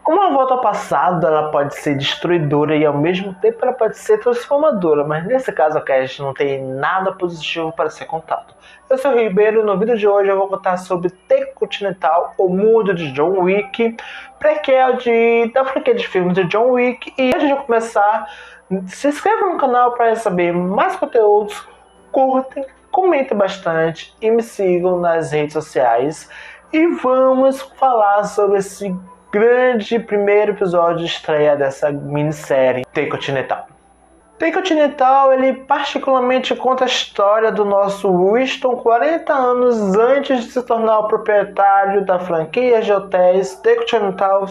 Uma volta ao passado, ela pode ser destruidora e ao mesmo tempo ela pode ser transformadora, mas nesse caso a cast não tem nada positivo para ser contado. Eu sou o Ribeiro e no vídeo de hoje eu vou contar sobre The Continental, o mundo de John Wick, prequel da franquia de filmes de John Wick. E antes de eu começar, se inscreva no canal para saber mais conteúdos, curtem, comentem bastante e me sigam nas redes sociais. E vamos falar sobre esse grande primeiro episódio de estreia dessa minissérie The Continental. The Continental, ele particularmente conta a história do nosso Winston 40 anos antes de se tornar o proprietário da franquia de hotéis The Continental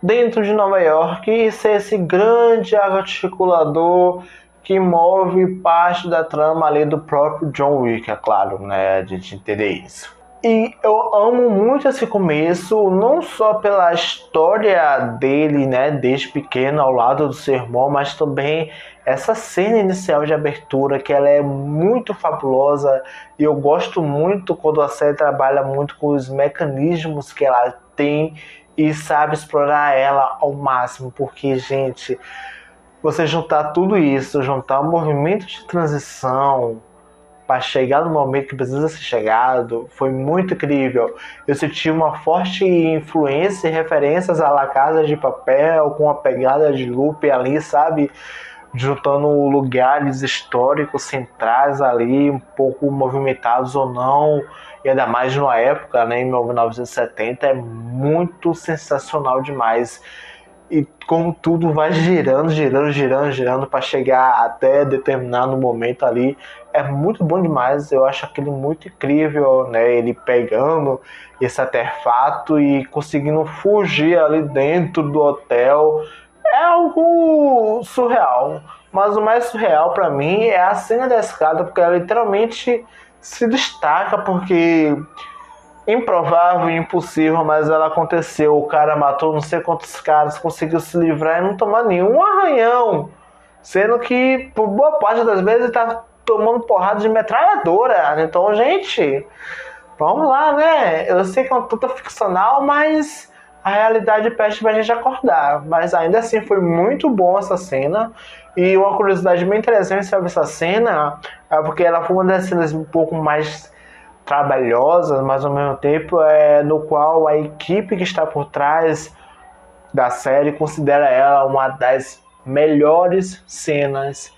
dentro de Nova York e ser esse grande articulador que move parte da trama ali do próprio John Wick, é claro, né, a gente entender isso. E eu amo muito esse começo, não só pela história dele, né, desde pequeno ao lado do seu irmão, mas também essa cena inicial de abertura, que ela é muito fabulosa. E eu gosto muito quando a série trabalha muito com os mecanismos que ela tem e sabe explorar ela ao máximo, porque, gente, você juntar tudo isso, juntar o movimento de transição para chegar no momento que precisa ser chegado, foi muito incrível. Eu senti uma forte influência e referências à La Casa de Papel, com a pegada de loop ali, sabe? Juntando lugares históricos centrais ali, um pouco movimentados ou não, e ainda mais numa época, né, em 1970, é muito sensacional demais. E como tudo vai girando para chegar até determinado momento ali, é muito bom demais. Eu acho aquilo muito incrível, né? Ele pegando esse artefato e conseguindo fugir ali dentro do hotel. É algo surreal. Mas o mais surreal para mim é a cena da escada, porque ela literalmente se destaca, porque improvável e impossível, mas ela aconteceu. O cara matou não sei quantos caras, conseguiu se livrar e não tomar nenhum arranhão, sendo que por boa parte das vezes ele tá tomando porrada de metralhadora. Então, gente, vamos lá, né? Eu sei que é uma tuta ficcional, mas a realidade pede pra gente acordar. Mas ainda assim foi muito bom essa cena. E uma curiosidade bem interessante sobre essa cena é porque ela foi uma das cenas um pouco mais trabalhosas, mas ao mesmo tempo no qual a equipe que está por trás da série considera ela uma das melhores cenas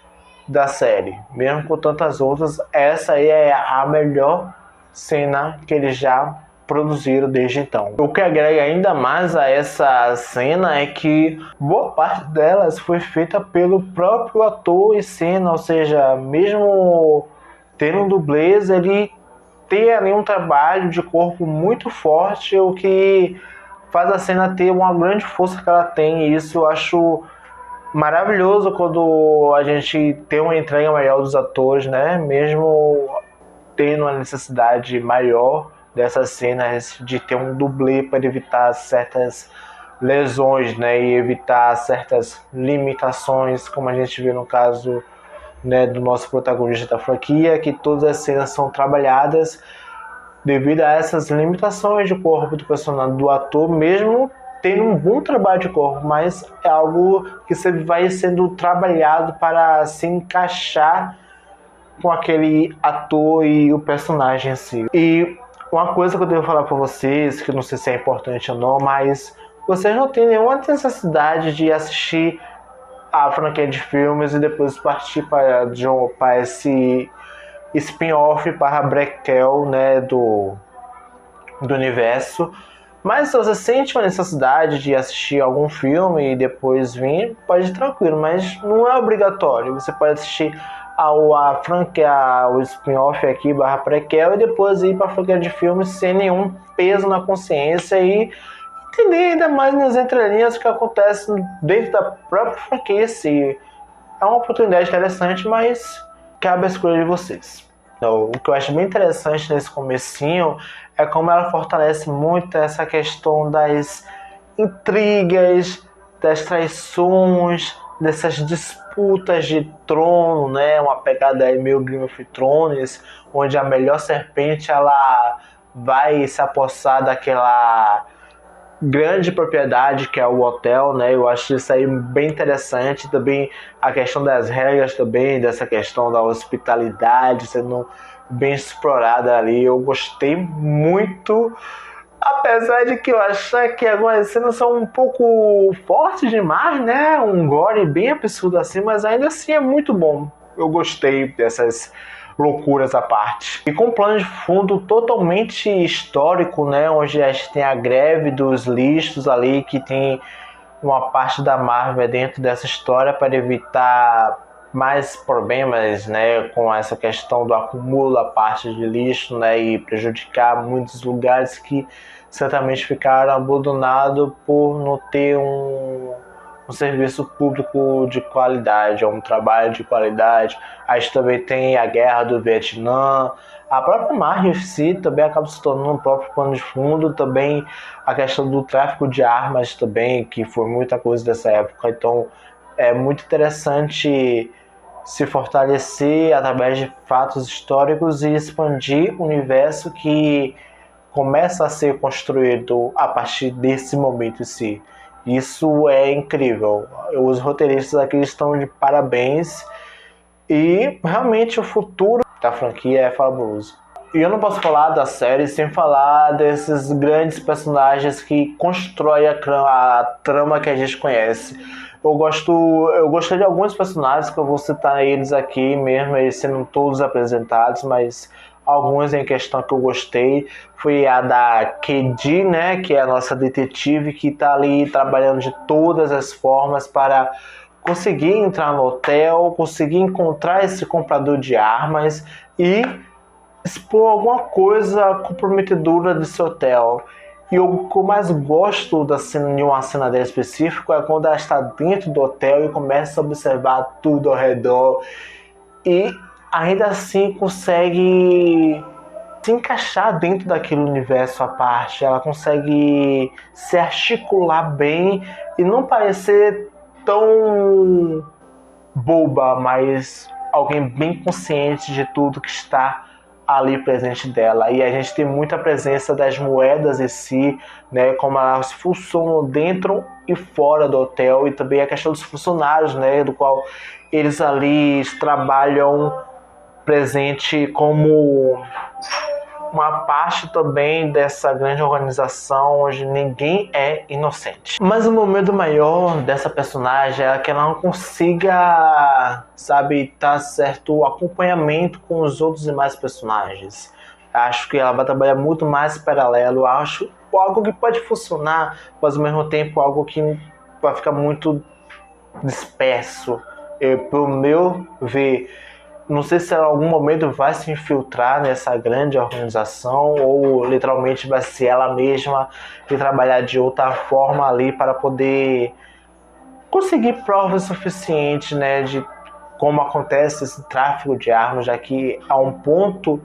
da série. Mesmo com tantas outras, essa aí é a melhor cena que eles já produziram desde então. O que agrega ainda mais a essa cena é que boa parte delas foi feita pelo próprio ator em cena, ou seja, mesmo tendo dublês, ele ter ali um trabalho de corpo muito forte, o que faz a cena ter uma grande força que ela tem. E isso eu acho maravilhoso quando a gente tem uma entrega maior dos atores, né? Mesmo tendo uma necessidade maior dessas cenas de ter um dublê para evitar certas lesões, né? E evitar certas limitações, como a gente vê no caso, né, do nosso protagonista da franquia, que todas as cenas são trabalhadas devido a essas limitações de corpo do personagem, do ator, mesmo tendo um bom trabalho de corpo, mas é algo que sempre vai sendo trabalhado para se encaixar com aquele ator e o personagem em si. E uma coisa que eu devo falar para vocês, que eu não sei se é importante ou não, mas vocês não têm nenhuma necessidade de assistir a franquia de filmes e depois partir para esse spin-off para prequel, né, do universo. Mas se você sente uma necessidade de assistir algum filme e depois vir, pode ir tranquilo, mas não é obrigatório. Você pode assistir a franquia, o spin-off aqui barra prequel, e depois ir para a franquia de filmes sem nenhum peso na consciência e entender ainda mais nas entrelinhas o que acontece dentro da própria franquia. É uma oportunidade interessante, mas cabe a escolha de vocês. Então, o que eu acho bem interessante nesse comecinho é como ela fortalece muito essa questão das intrigas, das traições, dessas disputas de trono, né? Uma pegada aí meio Game of Thrones, onde a melhor serpente ela vai se apossar grande propriedade que é o hotel, né? Eu acho isso aí bem interessante. Também a questão das regras também, dessa questão da hospitalidade sendo bem explorada ali. Eu gostei muito, apesar de que eu achar que algumas cenas são um pouco fortes demais, né? Um gore bem absurdo assim, mas ainda assim é muito bom. Eu gostei dessas loucuras à parte. E com um plano de fundo totalmente histórico, né? Onde a gente tem a greve dos lixos ali, que tem uma parte da Marvel dentro dessa história para evitar mais problemas, né, com essa questão do acúmulo a parte de lixo, né, e prejudicar muitos lugares que certamente ficaram abandonados por não ter um serviço público de qualidade, um trabalho de qualidade. A gente também tem a guerra do Vietnã, a própria Marvel em si também acaba se tornando um próprio pano de fundo, também a questão do tráfico de armas também, que foi muita coisa dessa época. Então é muito interessante se fortalecer através de fatos históricos e expandir o universo que começa a ser construído a partir desse momento em si. Isso é incrível. Os roteiristas aqui estão de parabéns e realmente o futuro da franquia é fabuloso. E eu não posso falar da série sem falar desses grandes personagens que constroem a trama que a gente conhece. Eu gostei de alguns personagens que eu vou citar eles aqui, mesmo eles sendo todos apresentados, mas alguns em questão que eu gostei foi a da Kedi, né, que é a nossa detetive que está ali trabalhando de todas as formas para conseguir entrar no hotel, conseguir encontrar esse comprador de armas e expor alguma coisa comprometedora desse hotel. E o que eu mais gosto da cena, de uma cena dela específica é quando ela está dentro do hotel e começa a observar tudo ao redor e ainda assim consegue se encaixar dentro daquele universo à parte. Ela consegue se articular bem e não parecer tão boba, mas alguém bem consciente de tudo que está ali presente dela. E a gente tem muita presença das moedas em si, né, como elas funcionam dentro e fora do hotel, e também a questão dos funcionários, né, do qual eles ali trabalham presente como uma parte também dessa grande organização onde ninguém é inocente. Mas o momento maior dessa personagem é que ela não consiga, sabe, tá certo acompanhamento com os outros demais personagens. Acho que ela vai trabalhar muito mais paralelo. Acho algo que pode funcionar, mas ao mesmo tempo algo que vai ficar muito disperso. Pro meu ver, não sei se ela em algum momento vai se infiltrar nessa grande organização ou literalmente vai ser ela mesma e trabalhar de outra forma ali para poder conseguir provas suficientes, né, de como acontece esse tráfico de armas, já que há um ponto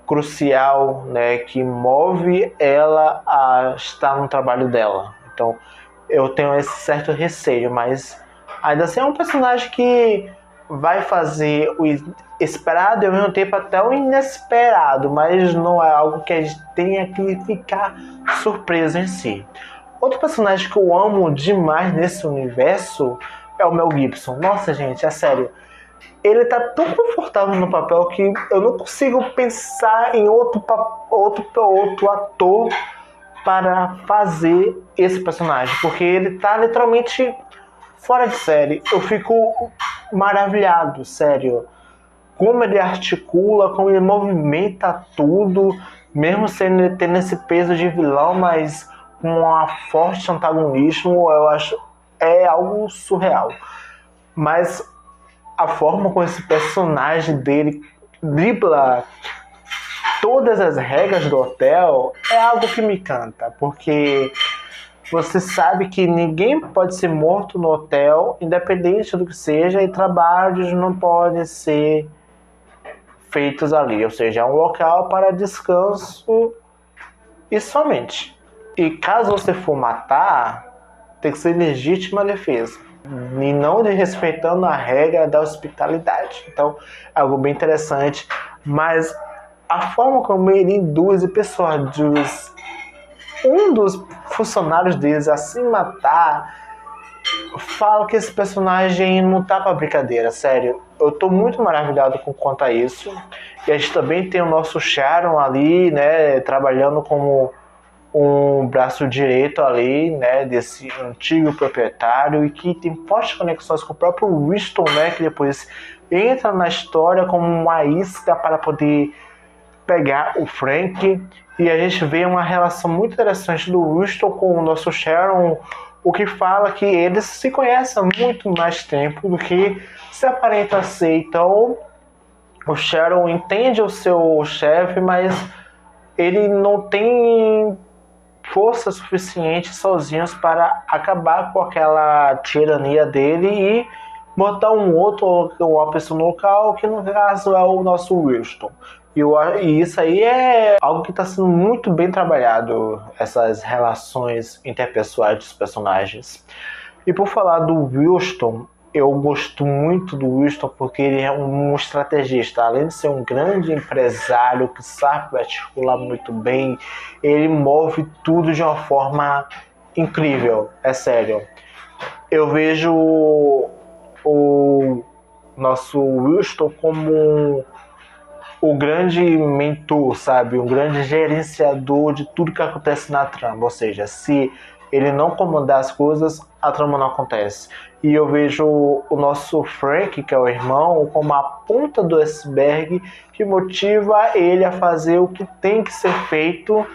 crucial, né, que move ela a estar no trabalho dela. Então eu tenho esse certo receio, mas ainda assim é um personagem que vai fazer o esperado e ao mesmo tempo até o inesperado, mas não é algo que a gente tenha que ficar surpreso em si. Outro personagem que eu amo demais nesse universo é o Mel Gibson. Nossa, gente, é sério. Ele tá tão confortável no papel que eu não consigo pensar em outro ator para fazer esse personagem, porque ele tá literalmente fora de série. Eu fico maravilhado, sério. Como ele articula, como ele movimenta tudo, mesmo sendo tendo esse peso de vilão, mas com um forte antagonismo, eu acho é algo surreal. Mas a forma como esse personagem dele dribla todas as regras do hotel é algo que me encanta, porque você sabe que ninguém pode ser morto no hotel, independente do que seja, e trabalhos não podem ser feitos ali, ou seja, é um local para descanso e somente. E caso você for matar, tem que ser legítima defesa e não desrespeitando a regra da hospitalidade. Então, é algo bem interessante, mas a forma como ele induz e persuade um dos funcionários deles a se matar, fala que esse personagem não tá pra brincadeira, sério. Eu tô muito maravilhado quanto a isso. E a gente também tem o nosso Sharon ali, né, trabalhando como um braço direito ali, né, desse antigo proprietário, e que tem fortes conexões com o próprio Winston, né, que depois entra na história como uma isca para poder pegar o Frank. E a gente vê uma relação muito interessante do Winston com o nosso Sharon, o que fala que eles se conhecem há muito mais tempo do que se aparenta ser. Então o Sharon entende o seu chefe, mas ele não tem força suficiente sozinhos para acabar com aquela tirania dele e botar uma pessoa no local, que no caso é o nosso Winston. E isso aí é algo que está sendo muito bem trabalhado, essas relações interpessoais dos personagens. E por falar do Winston, eu gosto muito do Winston porque ele é um estrategista. Além de ser um grande empresário que sabe articular muito bem, ele move tudo de uma forma incrível, é sério. Eu vejo o nosso Winston como o grande mentor, sabe? Um grande gerenciador de tudo que acontece na trama. Ou seja, se ele não comandar as coisas, a trama não acontece. E eu vejo o nosso Frank, que é o irmão, como a ponta do iceberg que motiva ele a fazer o que tem que ser feito,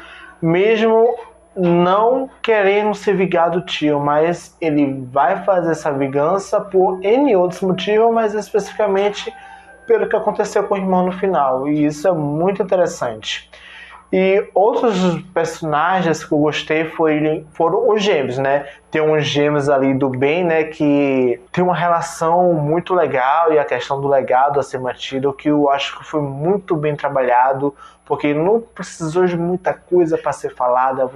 mesmo não querendo se vingar do tio, mas ele vai fazer essa vingança por N outros motivos, mas especificamente pelo que aconteceu com o irmão no final. E isso é muito interessante. E outros personagens que eu gostei foram os gêmeos, né? Tem uns gêmeos ali do bem, né? Que tem uma relação muito legal, e a questão do legado a ser mantido, que eu acho que foi muito bem trabalhado, porque não precisou de muita coisa para ser falada.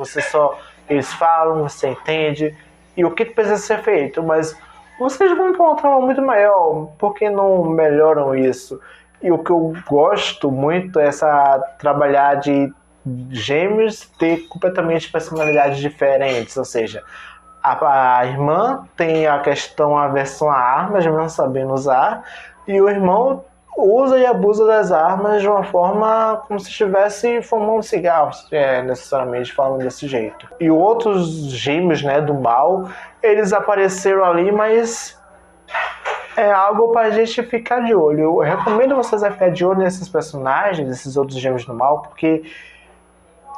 Eles falam, você entende, e o que precisa ser feito, mas vocês vão para uma trama muito maior, por que não melhoram isso? E o que eu gosto muito é trabalhar de gêmeos ter completamente personalidades diferentes, ou seja, a irmã tem a aversão a armas, não sabendo usar, e o irmão usa e abusa das armas de uma forma como se estivesse fumando cigarro, necessariamente falando desse jeito. E outros gêmeos, né, do mal, eles apareceram ali, mas é algo pra gente ficar de olho. Eu recomendo vocês ficar de olho nesses personagens, esses outros gêmeos do mal, porque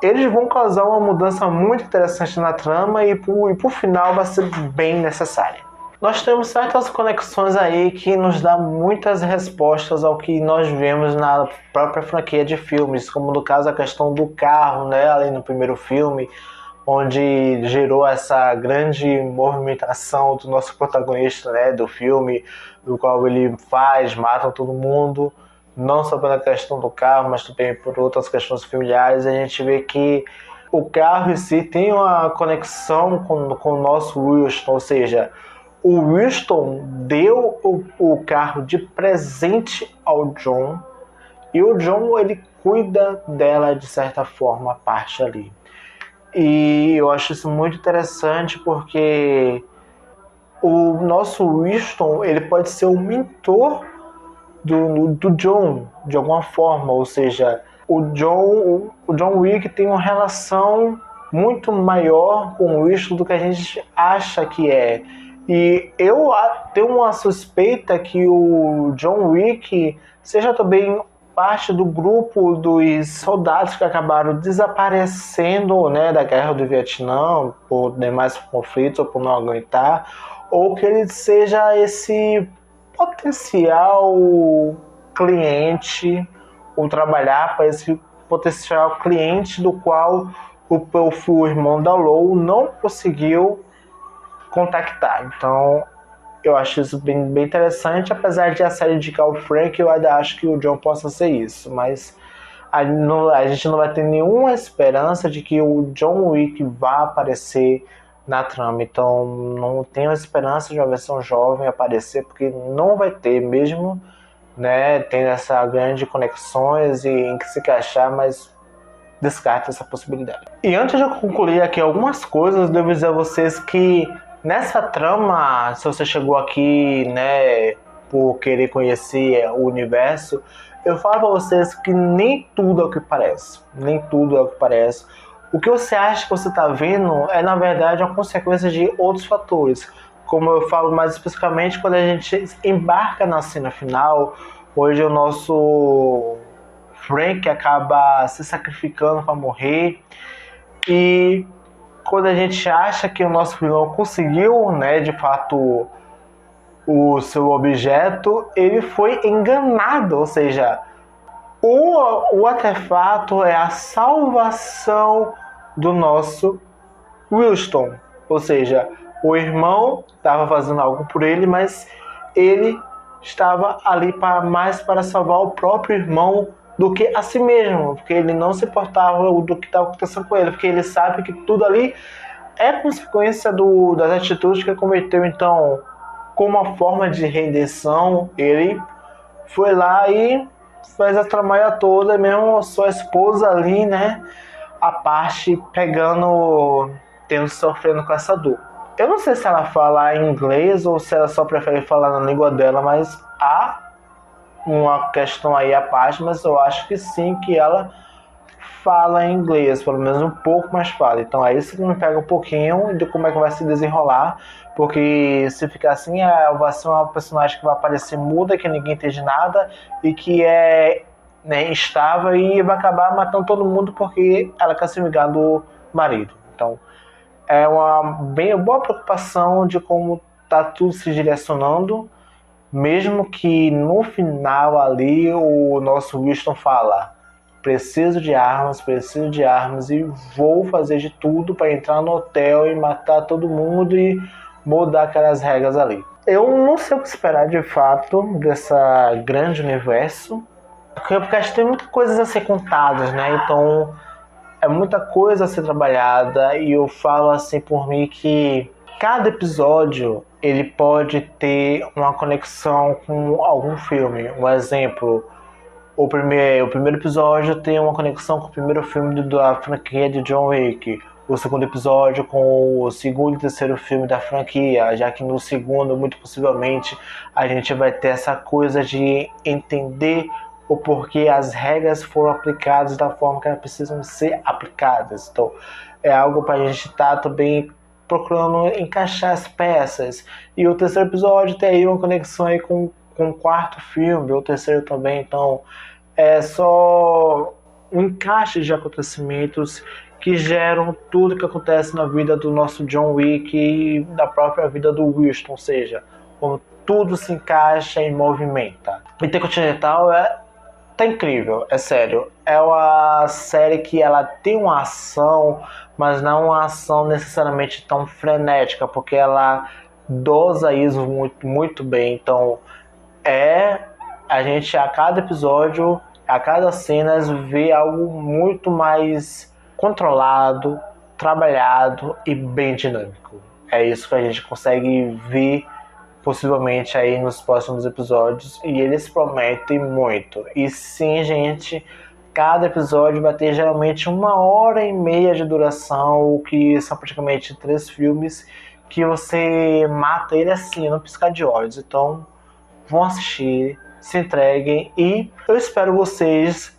eles vão causar uma mudança muito interessante na trama e por final vai ser bem necessária. Nós temos certas conexões aí que nos dão muitas respostas ao que nós vemos na própria franquia de filmes, como no caso a questão do carro, né, ali no primeiro filme, onde gerou essa grande movimentação do nosso protagonista, né, do filme, do qual ele mata todo mundo, não só pela questão do carro, mas também por outras questões familiares. A gente vê que o carro em si tem uma conexão com o nosso Winston, ou seja, o Winston deu o carro de presente ao John, e o John ele cuida dela de certa forma, a parte ali. E eu acho isso muito interessante porque o nosso Winston ele pode ser o mentor do John de alguma forma, ou seja, o John Wick tem uma relação muito maior com o Winston do que a gente acha que é. E eu tenho uma suspeita que o John Wick seja também parte do grupo dos soldados que acabaram desaparecendo, né, da guerra do Vietnã por demais conflitos ou por não aguentar, ou que ele seja esse potencial cliente, ou trabalhar para esse potencial cliente do qual o irmão da Lou não conseguiu contactar. Então eu acho isso bem, bem interessante, apesar de a série indicar o Frank, eu ainda acho que o John possa ser isso, mas a gente não vai ter nenhuma esperança de que o John Wick vá aparecer na trama, então não tenho esperança de uma versão jovem aparecer, porque não vai ter mesmo, né, tendo essa grande conexões e em que se encaixar, mas descarte essa possibilidade. E antes de eu concluir aqui algumas coisas, devo dizer a vocês que nessa trama, se você chegou aqui, né, por querer conhecer o universo, eu falo pra vocês que nem tudo é o que parece. Nem tudo é o que parece. O que você acha que você está vendo é, na verdade, uma consequência de outros fatores. Como eu falo mais especificamente, quando a gente embarca na cena final, hoje o nosso Frank acaba se sacrificando para morrer. E quando a gente acha que o nosso vilão conseguiu, né, de fato, o seu objeto, ele foi enganado. Ou seja, o artefato é a salvação do nosso Wilson. Ou seja, o irmão estava fazendo algo por ele, mas ele estava ali mais para salvar o próprio irmão do que a si mesmo, porque ele não se importava do que estava acontecendo com ele, porque ele sabe que tudo ali é consequência das atitudes que ele cometeu. Então, como uma forma de redenção, ele foi lá e fez a tramalha toda, mesmo sua esposa ali, né, a parte sofrendo com essa dor. Eu não sei se ela fala inglês ou se ela só prefere falar na língua dela, mas há uma questão aí à parte, mas eu acho que sim, que ela fala inglês, pelo menos um pouco, mas fala. Então é isso que me pega um pouquinho de como é que vai se desenrolar, porque se ficar assim, vai ser uma personagem que vai aparecer muda, que ninguém entende nada e que é, né, instável e vai acabar matando todo mundo porque ela quer se vingar do marido. Então é uma bem boa preocupação de como tá tudo se direcionando, mesmo que no final ali o nosso Winston fala: preciso de armas e vou fazer de tudo para entrar no hotel e matar todo mundo e mudar aquelas regras ali. Eu não sei o que esperar de fato dessa grande universo, porque acho que tem muitas coisas a ser contadas, né? Então é muita coisa a ser trabalhada, e eu falo assim por mim que cada episódio ele pode ter uma conexão com algum filme. Um exemplo, o primeiro episódio tem uma conexão com o primeiro filme da franquia de John Wick. O segundo episódio com o segundo e terceiro filme da franquia, já que no segundo, muito possivelmente, a gente vai ter essa coisa de entender o porquê as regras foram aplicadas da forma que elas precisam ser aplicadas. Então, é algo para a gente estar também procurando encaixar as peças. E o terceiro episódio tem aí uma conexão aí com o quarto filme, o terceiro também. Então, é só um encaixe de acontecimentos que geram tudo que acontece na vida do nosso John Wick e da própria vida do Winston. Ou seja, como tudo se encaixa e movimenta. Intercontinental tá incrível, é sério. É uma série que ela tem uma ação, mas não uma ação necessariamente tão frenética, porque ela dosa isso muito, muito bem. Então, a gente a cada episódio, a cada cena, vê algo muito mais controlado, trabalhado e bem dinâmico. É isso que a gente consegue ver possivelmente aí nos próximos episódios, e eles prometem muito. E sim, gente, cada episódio vai ter geralmente 1h30 de duração, o que são praticamente 3 filmes, que você mata ele assim, no piscar de olhos. Então, vão assistir, se entreguem, e eu espero vocês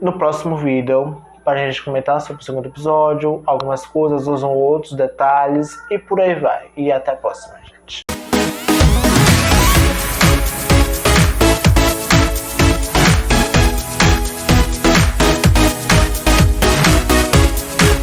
no próximo vídeo para a gente comentar sobre o segundo episódio, algumas coisas, outros detalhes, e por aí vai. E até a próxima.